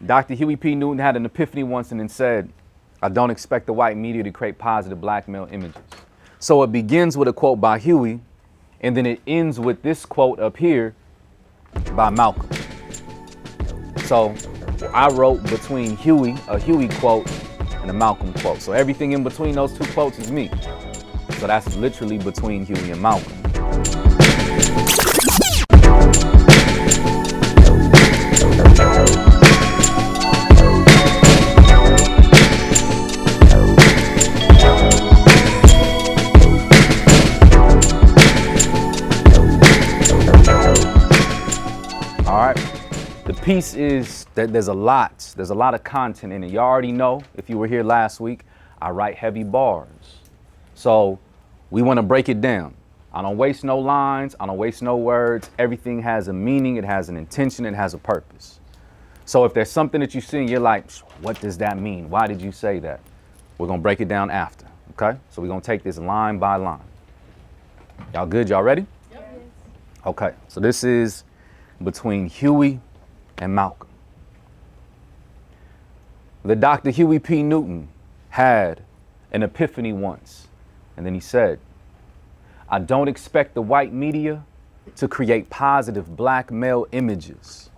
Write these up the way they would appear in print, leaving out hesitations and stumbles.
Dr. Huey P. Newton had an epiphany once and then said, I don't expect the white media to create positive black male images. So it begins with a quote by Huey, and then it ends with this quote up here by Malcolm. So I wrote between a Huey quote and a Malcolm quote. So everything in between those two quotes is me. So that's literally between Huey and Malcolm. All right. The piece is that there's a lot of content in it. You already know, if you were here last week, I write heavy bars. So we want to break it down. I don't waste no lines. I don't waste no words. Everything has a meaning. It has an intention. It has a purpose. So if there's something that you see and you're like, what does that mean? Why did you say that? We're going to break it down after. Okay. So we're going to take this line by line. Y'all good? Y'all ready? Yep. Okay. So this is between Huey and Malcolm. The Dr. Huey P. Newton had an epiphany once, and then he said, I don't expect the white media to create positive black male images.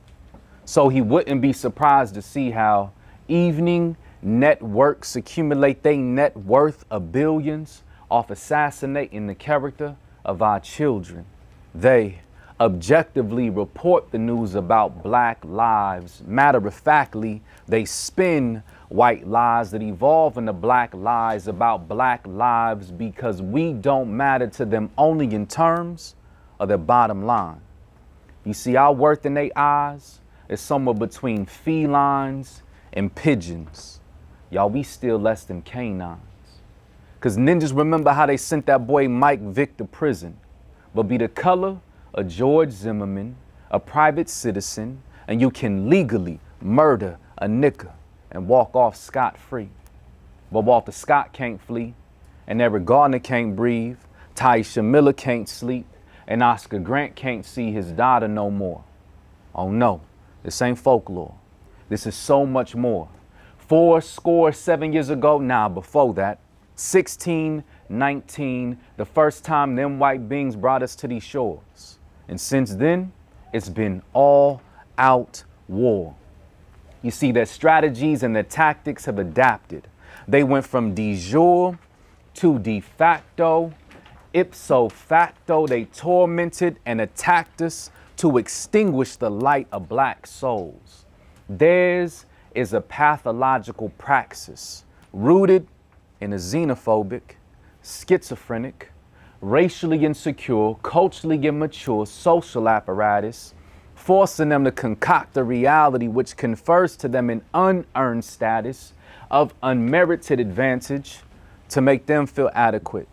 So he wouldn't be surprised to see how evening networks accumulate their net worth of billions off assassinating the character of our children. They objectively report the news about black lives. Matter of factly, they spin white lies that evolve into black lies about black lives because we don't matter to them only in terms of their bottom line. You see, our worth in their eyes is somewhere between felines and pigeons. Y'all, we still less than canines. Because ninjas remember how they sent that boy Mike Vick to prison, but be the color of George Zimmerman, a private citizen, and you can legally murder a nigga and walk off scot-free. But Walter Scott can't flee, and Eric Gardner can't breathe, Tyisha Miller can't sleep, and Oscar Grant can't see his daughter no more. Oh no, this ain't folklore. This is so much more. 7 years ago, before that, 1619, the first time them white beings brought us to these shores. And since then, it's been all out war. You see, their strategies and their tactics have adapted. They went from de jure to de facto. Ipso facto, they tormented and attacked us to extinguish the light of black souls. Theirs is a pathological praxis rooted in a xenophobic, schizophrenic, racially insecure, culturally immature social apparatus, forcing them to concoct a reality which confers to them an unearned status of unmerited advantage to make them feel adequate.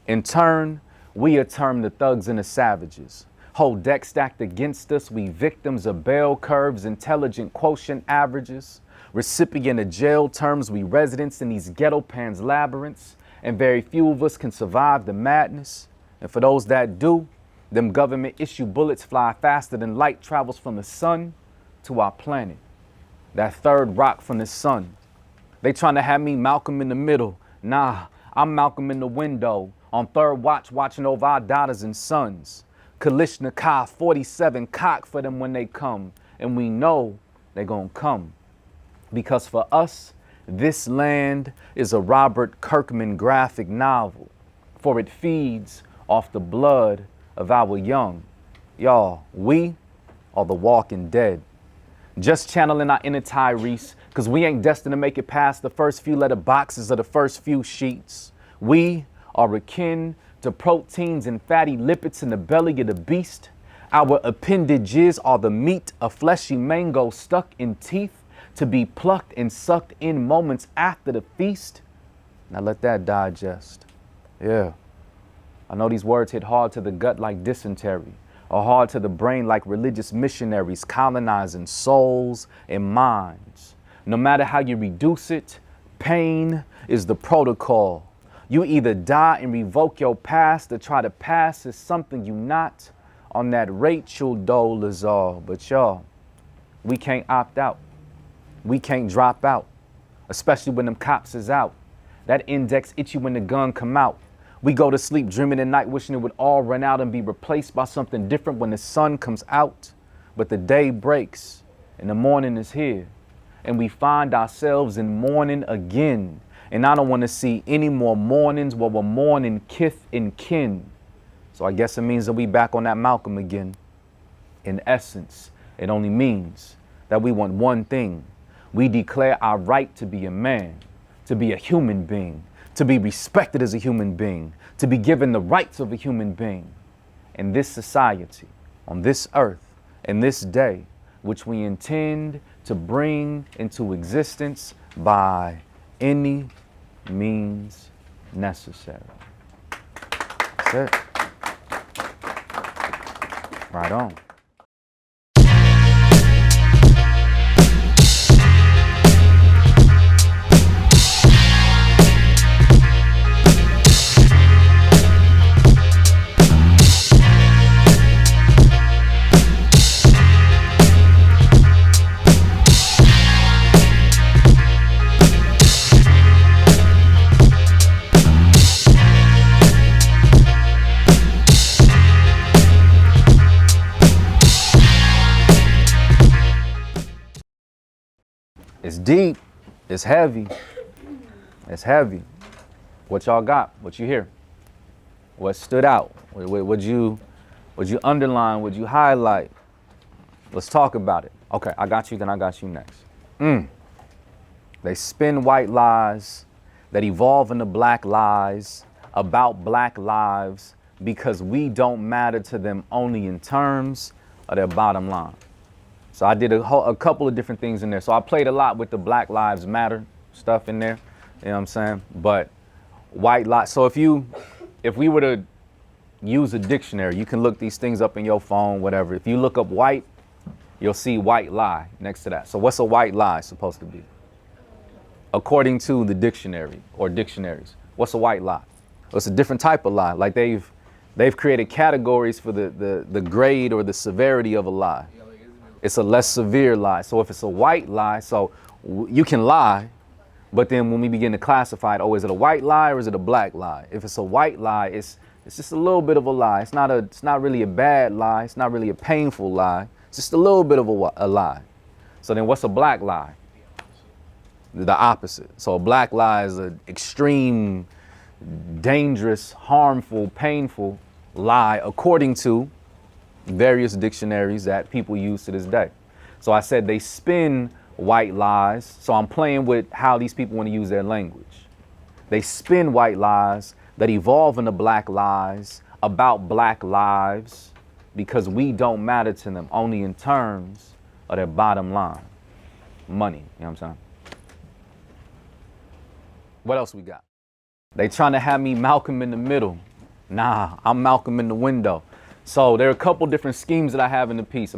In turn, we are termed the thugs and the savages. Whole deck stacked against us, we victims of bell curves, intelligent quotient averages, recipient of jail terms, we residents in these ghetto pans labyrinths, and very few of us can survive the madness. And for those that do, them government issue bullets fly faster than light travels from the sun to our planet. That third rock from the sun. They trying to have me Malcolm in the middle. Nah, I'm Malcolm in the window, on third watch, watching over our daughters and sons. Kalishnikov 47 cock for them when they come. And we know they gonna come. Because for us, this land is a Robert Kirkman graphic novel, for it feeds off the blood of our young. Y'all, we are the walking dead. Just channeling our inner Tyrese, because we ain't destined to make it past the first few letter boxes of the first few sheets. We are akin to proteins and fatty lipids in the belly of the beast. Our appendages are the meat of fleshy mango stuck in teeth, to be plucked and sucked in moments after the feast. Now let that digest. Yeah. I know these words hit hard to the gut like dysentery, or hard to the brain like religious missionaries colonizing souls and minds. No matter how you reduce it, pain is the protocol. You either die and revoke your past or try to pass as something you not on that Rachel Dolezal. But y'all, we can't opt out. We can't drop out, especially when them cops is out. That index itchy when the gun come out. We go to sleep dreaming at night, wishing it would all run out and be replaced by something different when the sun comes out. But the day breaks and the morning is here, and we find ourselves in mourning again. And I don't want to see any more mornings where we're mourning kith and kin. So I guess it means that we back on that Malcolm again. In essence, it only means that we want one thing. We declare our right to be a man, to be a human being, to be respected as a human being, to be given the rights of a human being in this society, on this earth, in this day, which we intend to bring into existence by any means necessary. That's it. Right on. It's deep, it's heavy, it's heavy. What y'all got? What you hear? What stood out? Would you underline? Would you highlight? Let's talk about it. Okay, I got you, then I got you next. They spin white lies that evolve into black lies about black lives because we don't matter to them only in terms of their bottom line. So I did a couple of different things in there. So I played a lot with the Black Lives Matter stuff in there, you know what I'm saying? But white lie. So if we were to use a dictionary, you can look these things up in your phone, whatever. If you look up white, you'll see white lie next to that. So what's a white lie supposed to be? According to the dictionary or dictionaries, what's a white lie? Well, it's a different type of lie. Like they've created categories for the grade or the severity of a lie. It's a less severe lie. So if it's a white lie, so you can lie, but then when we begin to classify it, oh, is it a white lie or is it a black lie? If it's a white lie, it's just a little bit of a lie. It's not really a bad lie. It's not really a painful lie. It's just a little bit of a lie. So then what's a black lie? The opposite. So a black lie is an extreme, dangerous, harmful, painful lie according to various dictionaries that people use to this day. So I said they spin white lies. So I'm playing with how these people want to use their language. They spin white lies that evolve into black lies about black lives because we don't matter to them only in terms of their bottom line. Money, you know what I'm saying? What else we got? They trying to have me Malcolm in the middle. Nah, I'm Malcolm in the window. So there are a couple different schemes that I have in the piece.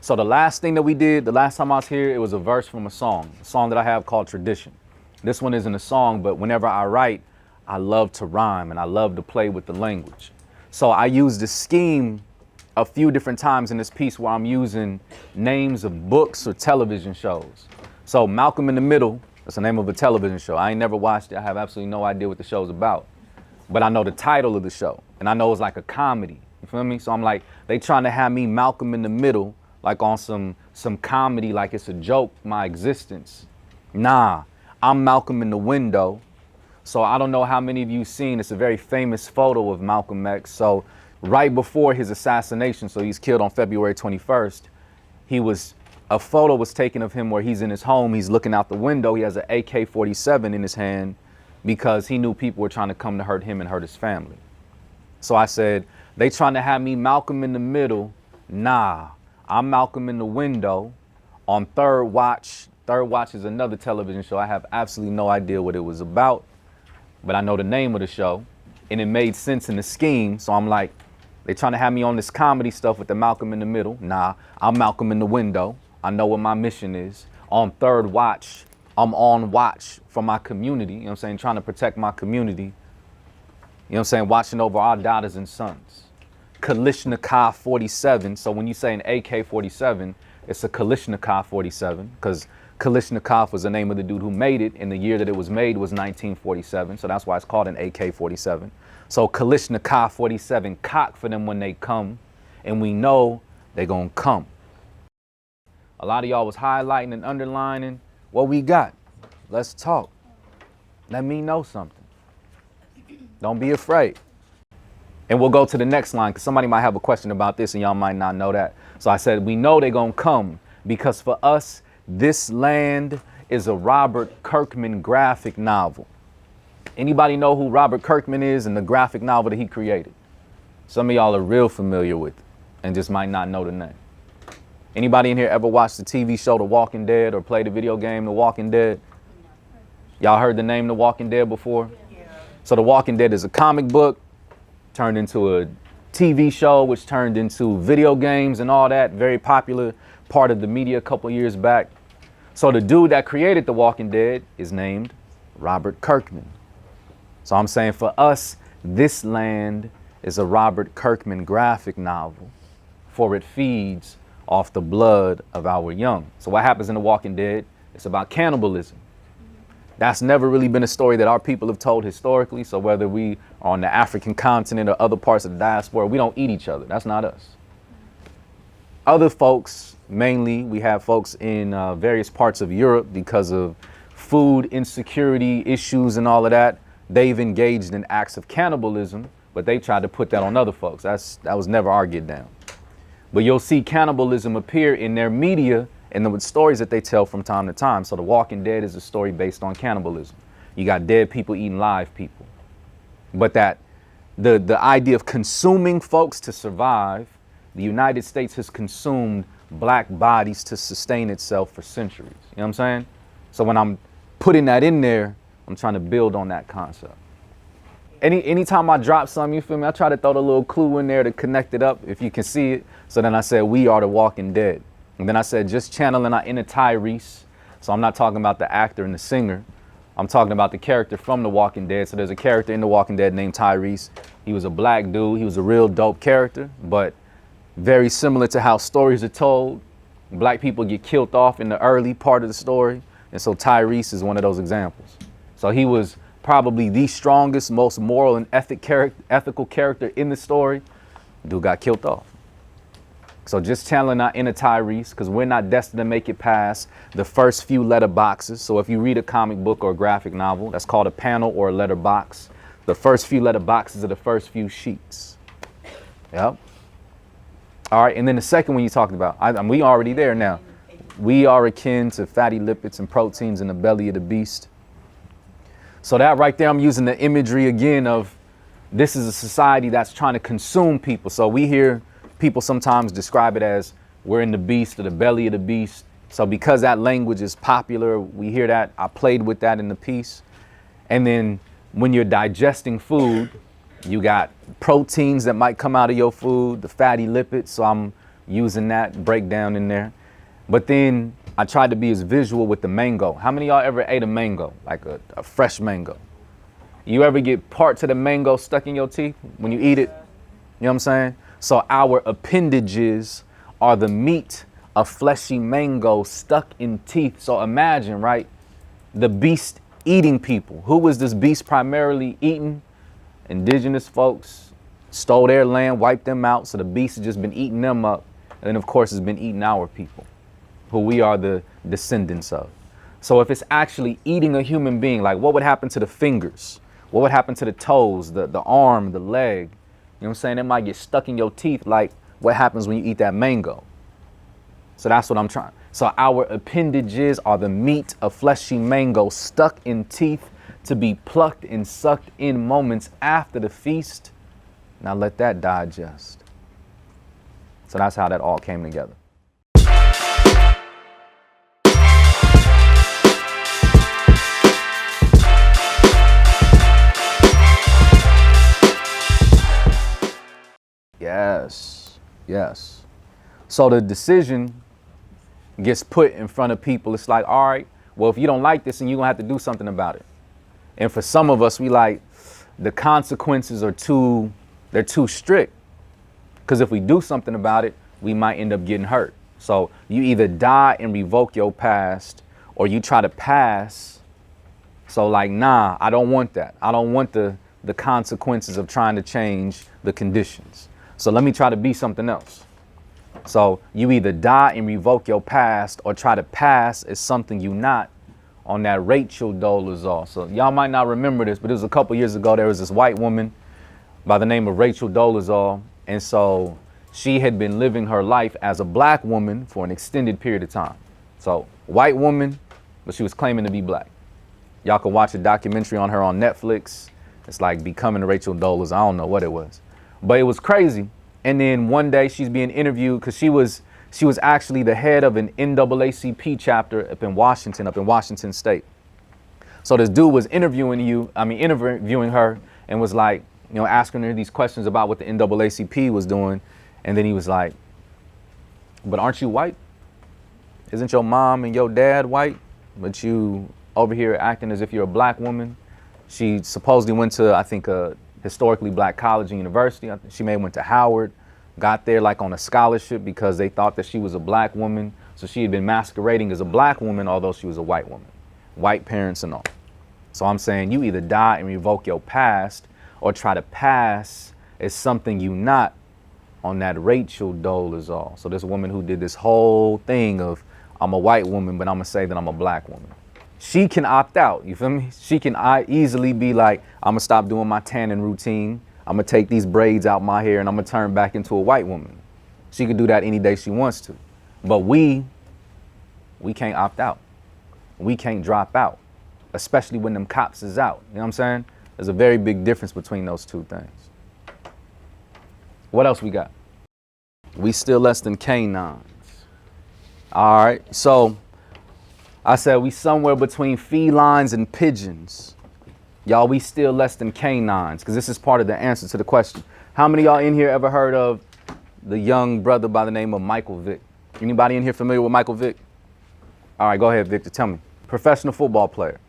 So the last thing that we did, the last time I was here, it was a verse from a song that I have called Tradition. This one isn't a song, but whenever I write, I love to rhyme and I love to play with the language. So I use the scheme a few different times in this piece where I'm using names of books or television shows. So Malcolm in the Middle, that's the name of a television show. I ain't never watched it. I have absolutely no idea what the show's about, but I know the title of the show and I know it's like a comedy. You feel me? So I'm like, they trying to have me Malcolm in the middle, like on some comedy, like it's a joke, my existence. Nah, I'm Malcolm in the window. So I don't know how many of you seen, it's a very famous photo of Malcolm X. So right before his assassination, so he's killed on February 21st, a photo was taken of him where he's in his home, he's looking out the window, he has an AK-47 in his hand because he knew people were trying to come to hurt him and hurt his family. So I said, they trying to have me Malcolm in the middle. Nah, I'm Malcolm in the window on Third Watch. Third Watch is another television show. I have absolutely no idea what it was about, but I know the name of the show and it made sense in the scheme. So I'm like, they trying to have me on this comedy stuff with the Malcolm in the middle. Nah, I'm Malcolm in the window. I know what my mission is. On Third Watch, I'm on watch for my community. You know what I'm saying? Trying to protect my community. You know what I'm saying? Watching over our daughters and sons. Kalashnikov 47. So when you say an AK-47, it's a Kalashnikov 47 because Kalashnikov was the name of the dude who made it, and the year that it was made was 1947, so that's why it's called an AK-47. So Kalashnikov 47, cock for them when they come, and we know they gonna come. A lot of y'all was highlighting and underlining what we got. Let's talk. Let me know something. Don't be afraid. And we'll go to the next line because somebody might have a question about this and y'all might not know that. So I said, we know they're going to come because for us, this land is a Robert Kirkman graphic novel. Anybody know who Robert Kirkman is and the graphic novel that he created? Some of y'all are real familiar with it and just might not know the name. Anybody in here ever watched the TV show The Walking Dead or played the video game The Walking Dead? Y'all heard the name The Walking Dead before? Yeah. So The Walking Dead is a comic book turned into a TV show, which turned into video games and all that. Very popular part of the media a couple of years back. So the dude that created The Walking Dead is named Robert Kirkman. So I'm saying for us, this land is a Robert Kirkman graphic novel, for it feeds off the blood of our young. So what happens in The Walking Dead? It's about cannibalism. That's never really been a story that our people have told historically. So whether we are on the African continent or other parts of the diaspora, we don't eat each other. That's not us. Other folks, mainly, we have folks in various parts of Europe because of food insecurity issues and all of that. They've engaged in acts of cannibalism, but they tried to put that on other folks. That was never our get down. But you'll see cannibalism appear in their media and the stories that they tell from time to time. So The Walking Dead is a story based on cannibalism. You got dead people eating live people. But that the idea of consuming folks to survive, the United States has consumed black bodies to sustain itself for centuries. You know what I'm saying? So when I'm putting that in there, I'm trying to build on that concept. Anytime I drop something, you feel me, I try to throw the little clue in there to connect it up if you can see it. So then I said, we are The Walking Dead. And then I said, just channeling our inner Tyrese. So I'm not talking about the actor and the singer. I'm talking about the character from The Walking Dead. So there's a character in The Walking Dead named Tyrese. He was a black dude. He was a real dope character, but very similar to how stories are told. Black people get killed off in the early part of the story. And so Tyrese is one of those examples. So he was probably the strongest, most moral and ethical character in the story. Dude got killed off. So just channeling our inner Tyrese, because we're not destined to make it past the first few letter boxes. So if you read a comic book or a graphic novel, that's called a panel or a letter box. The first few letter boxes are the first few sheets. Yep. All right, and then the second one you talked about, we already there now. We are akin to fatty lipids and proteins in the belly of the beast. So that right there, I'm using the imagery again of this is a society that's trying to consume people. So we hear people sometimes describe it as we're in the beast or the belly of the beast. So because that language is popular, we hear that. I played with that in the piece. And then when you're digesting food, you got proteins that might come out of your food, the fatty lipids. So I'm using that breakdown in there. But then I tried to be as visual with the mango. How many of y'all ever ate a mango, like a fresh mango? You ever get parts of the mango stuck in your teeth when you eat it? You know what I'm saying? So our appendages are the meat of fleshy mango stuck in teeth. So imagine, right? The beast eating people. Who was this beast primarily eating? Indigenous folks stole their land, wiped them out. So the beast has just been eating them up. And then, of course, it's been eating our people, who we are the descendants of. So if it's actually eating a human being, like what would happen to the fingers? What would happen to the toes, the arm, the leg? You know what I'm saying? It might get stuck in your teeth like what happens when you eat that mango. So that's what I'm trying. So our appendages are the meat of fleshy mango stuck in teeth to be plucked and sucked in moments after the feast. Now let that digest. So that's how that all came together. Yes, yes. So the decision gets put in front of people. It's like, all right, well, if you don't like this, then you're gonna have to do something about it. And for some of us, we like the consequences are too strict. Because if we do something about it, we might end up getting hurt. So you either die and revoke your past, or you try to pass. So like, nah, I don't want that. I don't want the consequences of trying to change the conditions. So let me try to be something else. So you either die and revoke your past or try to pass as something you not on that Rachel Dolezal. So y'all might not remember this, but it was a couple years ago. There was this white woman by the name of Rachel Dolezal. And so she had been living her life as a black woman for an extended period of time. So white woman, but she was claiming to be black. Y'all can watch a documentary on her on Netflix. It's like Becoming Rachel Dolezal. I don't know what it was, but it was crazy. And then one day she's being interviewed because she was actually the head of an NAACP chapter up in Washington State. So this dude was interviewing her and was like, you know, asking her these questions about what the NAACP was doing. And then he was like, but aren't you white? Isn't your mom and your dad white? But you over here acting as if you're a black woman. She supposedly went to, I think, a historically black college and university. She may have went to Howard, got there like on a scholarship because they thought that she was a black woman. So she had been masquerading as a black woman, although she was a white woman, white parents and all. So I'm saying you either die and revoke your past or try to pass as something you not on that Rachel Dolezal. So this woman who did this whole thing of, I'm a white woman, but I'm gonna say that I'm a black woman. She can opt out, you feel me? She can easily be like, I'm gonna stop doing my tanning routine. I'm gonna take these braids out my hair and I'm gonna turn back into a white woman. She could do that any day she wants to. But we can't opt out. We can't drop out, especially when them cops is out. You know what I'm saying? There's a very big difference between those two things. What else we got? We still less than canines. All right, so I said we somewhere between felines and pigeons. Y'all, we still less than canines, because this is part of the answer to the question. How many of y'all in here ever heard of the young brother by the name of Michael Vick? Anybody in here familiar with Michael Vick? All right, go ahead, Victor, tell me. Professional football player.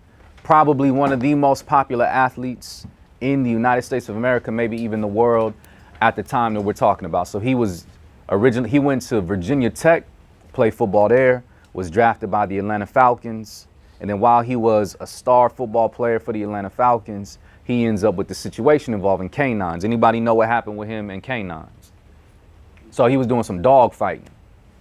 Probably one of the most popular athletes in the United States of America, maybe even the world at the time that we're talking about. So he went to Virginia Tech, played football there, was drafted by the Atlanta Falcons. And then while he was a star football player for the Atlanta Falcons, he ends up with the situation involving canines. Anybody know what happened with him and canines? So he was doing some dog fighting.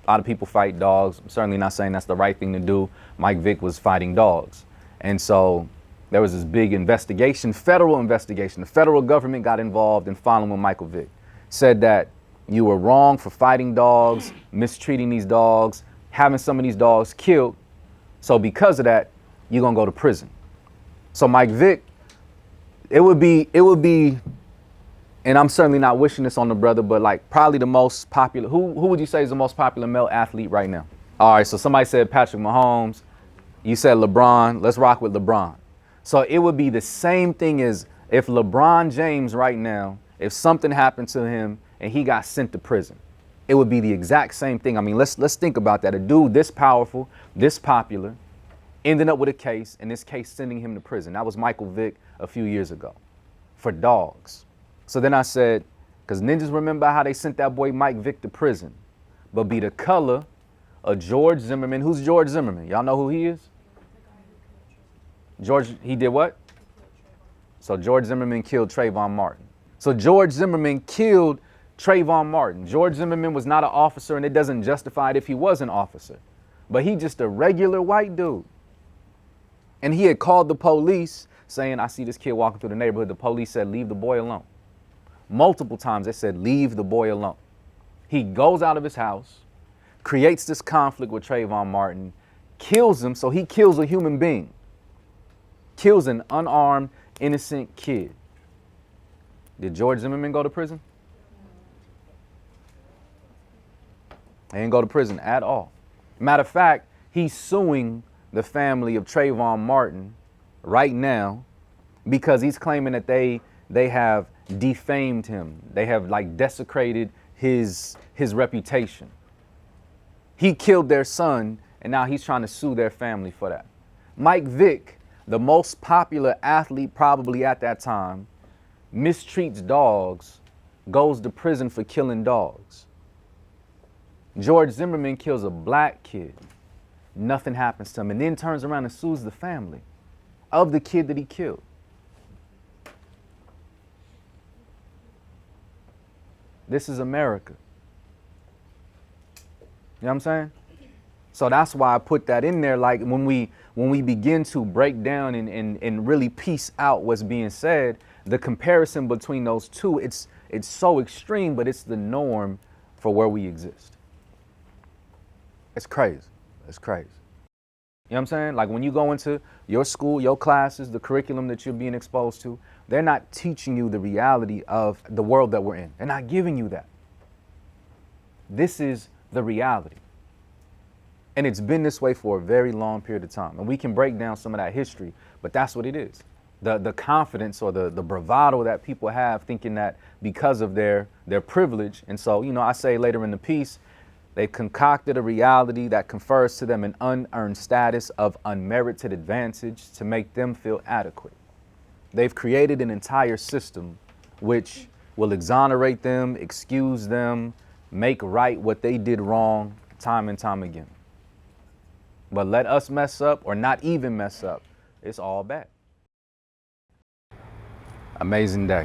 A lot of people fight dogs. I'm certainly not saying that's the right thing to do. Mike Vick was fighting dogs. And so there was this big investigation, federal investigation. The federal government got involved in following Michael Vick. Said that you were wrong for fighting dogs, mistreating these dogs, having some of these dogs killed. So because of that, you're gonna go to prison. So Mike Vick, it would be, and I'm certainly not wishing this on the brother, but like probably the most popular, who would you say is the most popular male athlete right now? All right, so somebody said Patrick Mahomes. You said LeBron. Let's rock with LeBron. So it would be the same thing as if LeBron James right now, if something happened to him and he got sent to prison, it would be the exact same thing. I mean, let's think about that. A dude this powerful, this popular, ending up with a case, in this case sending him to prison. That was Michael Vick a few years ago for dogs. So then I said, because ninjas remember how they sent that boy Mike Vick to prison, but be the color of George Zimmerman. Who's George Zimmerman? Y'all know who he is? George, he did what? So George Zimmerman killed Trayvon Martin. So George Zimmerman killed Trayvon Martin. George Zimmerman was not an officer, and it doesn't justify it if he was an officer. But he just a regular white dude. And he had called the police saying, I see this kid walking through the neighborhood. The police said, leave the boy alone. Multiple times they said, leave the boy alone. He goes out of his house, creates this conflict with Trayvon Martin, kills him, so he kills a human being. Kills an unarmed, innocent kid. Did George Zimmerman go to prison? He didn't go to prison at all. Matter of fact, he's suing the family of Trayvon Martin right now because he's claiming that they have defamed him. They have like desecrated his reputation. He killed their son, and now he's trying to sue their family for that. Mike Vick, the most popular athlete probably at that time, mistreats dogs, goes to prison for killing dogs. George Zimmerman kills a black kid. Nothing happens to him, and then turns around and sues the family of the kid that he killed. This is America. You know what I'm saying? So that's why I put that in there. Like when we begin to break down and really piece out what's being said, the comparison between those two, it's so extreme, but it's the norm for where we exist. It's crazy. It's crazy. You know what I'm saying? Like when you go into your school, your classes, the curriculum that you're being exposed to, they're not teaching you the reality of the world that we're in. They're not giving you that. This is the reality. And it's been this way for a very long period of time. And we can break down some of that history, but that's what it is. The confidence or the bravado that people have thinking that because of their privilege. And so, you know, I say later in the piece, they concocted a reality that confers to them an unearned status of unmerited advantage to make them feel adequate. They've created an entire system which will exonerate them, excuse them, make right what they did wrong time and time again. But let us mess up or not even mess up, it's all bad. Amazing day,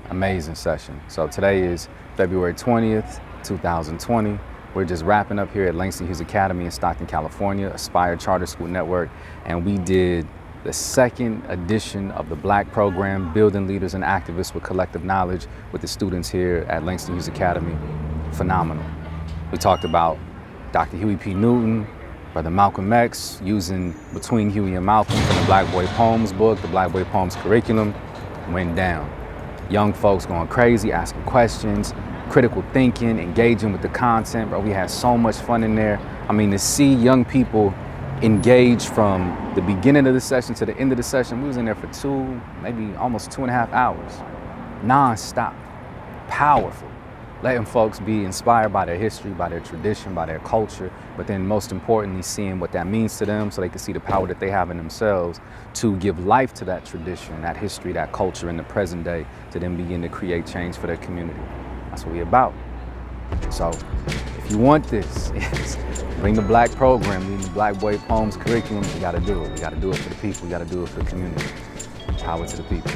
amazing session. So today is February 20th, 2020. We're just wrapping up here at Langston Hughes Academy in Stockton, California, Aspire Charter School Network, and we did the second edition of the Black program, Building Leaders and Activists with Collective Knowledge, with the students here at Langston Hughes Academy. Phenomenal. We talked about Dr. Huey P. Newton, Brother Malcolm X, using Between Huey and Malcolm from the Black Boy Poems book, the Black Boy Poems curriculum, went down. Young folks going crazy, asking questions, critical thinking, engaging with the content, bro. We had so much fun in there. I mean, to see young people engage from the beginning of the session to the end of the session, we was in there for maybe almost 2.5 hours, non-stop, powerful. Letting folks be inspired by their history, by their tradition, by their culture, but then most importantly, seeing what that means to them so they can see the power that they have in themselves to give life to that tradition, that history, that culture in the present day, to then begin to create change for their community. That's what we're about. So if you want this, bring the Black program, bring the Black Boy Poems curriculum, we gotta do it. We gotta do it for the people, we gotta do it for the community. Power to the people.